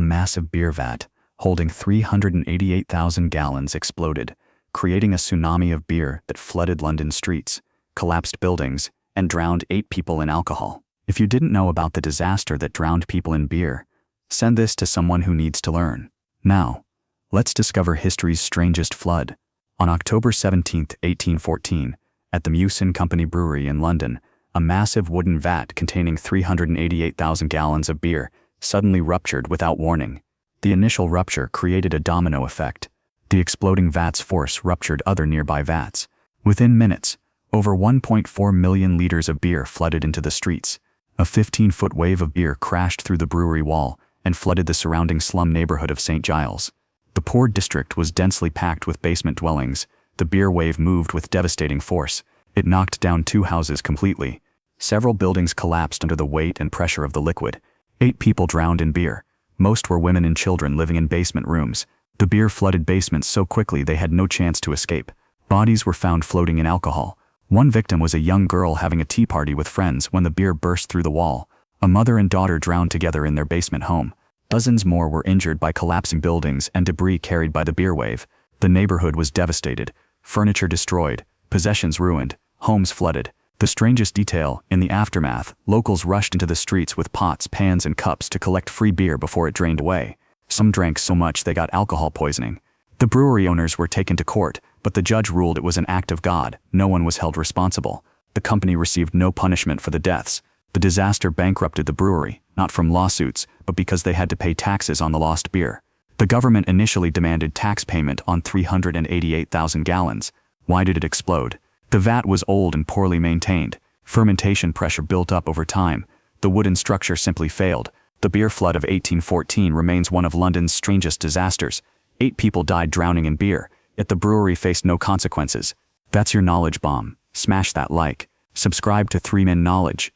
A massive beer vat, holding 388,000 gallons, exploded, creating a tsunami of beer that flooded London streets, collapsed buildings, and drowned 8 people in alcohol. If you didn't know about the disaster that drowned people in beer, send this to someone who needs to learn. Now, let's discover history's strangest flood. On October 17, 1814, at the Meux and Company Brewery in London, a massive wooden vat containing 388,000 gallons of beer suddenly ruptured without warning. The initial rupture created a domino effect. The exploding vat's force ruptured other nearby vats. Within minutes, over 1.4 million liters of beer flooded into the streets. A 15-foot wave of beer crashed through the brewery wall and flooded the surrounding slum neighborhood of St. Giles. The poor district was densely packed with basement dwellings. The beer wave moved with devastating force. It knocked down 2 houses completely. Several buildings collapsed under the weight and pressure of the liquid. 8 people drowned in beer. Most were women and children living in basement rooms. The beer flooded basements so quickly they had no chance to escape. Bodies were found floating in alcohol. One victim was a young girl having a tea party with friends when the beer burst through the wall. A mother and daughter drowned together in their basement home. Dozens more were injured by collapsing buildings and debris carried by the beer wave. The neighborhood was devastated. Furniture destroyed, possessions ruined, homes flooded. The strangest detail, in the aftermath, locals rushed into the streets with pots, pans, and cups to collect free beer before it drained away. Some drank so much they got alcohol poisoning. The brewery owners were taken to court, but the judge ruled it was an act of God. No one was held responsible. The company received no punishment for the deaths. The disaster bankrupted the brewery, not from lawsuits, but because they had to pay taxes on the lost beer. The government initially demanded tax payment on 388,000 gallons. Why did it explode? The vat was old and poorly maintained. Fermentation pressure built up over time. The wooden structure simply failed. The beer flood of 1814 remains one of London's strangest disasters. 8 people died drowning in beer, yet the brewery faced no consequences. That's your knowledge bomb. Smash that like. Subscribe to 3 Min Knowledge.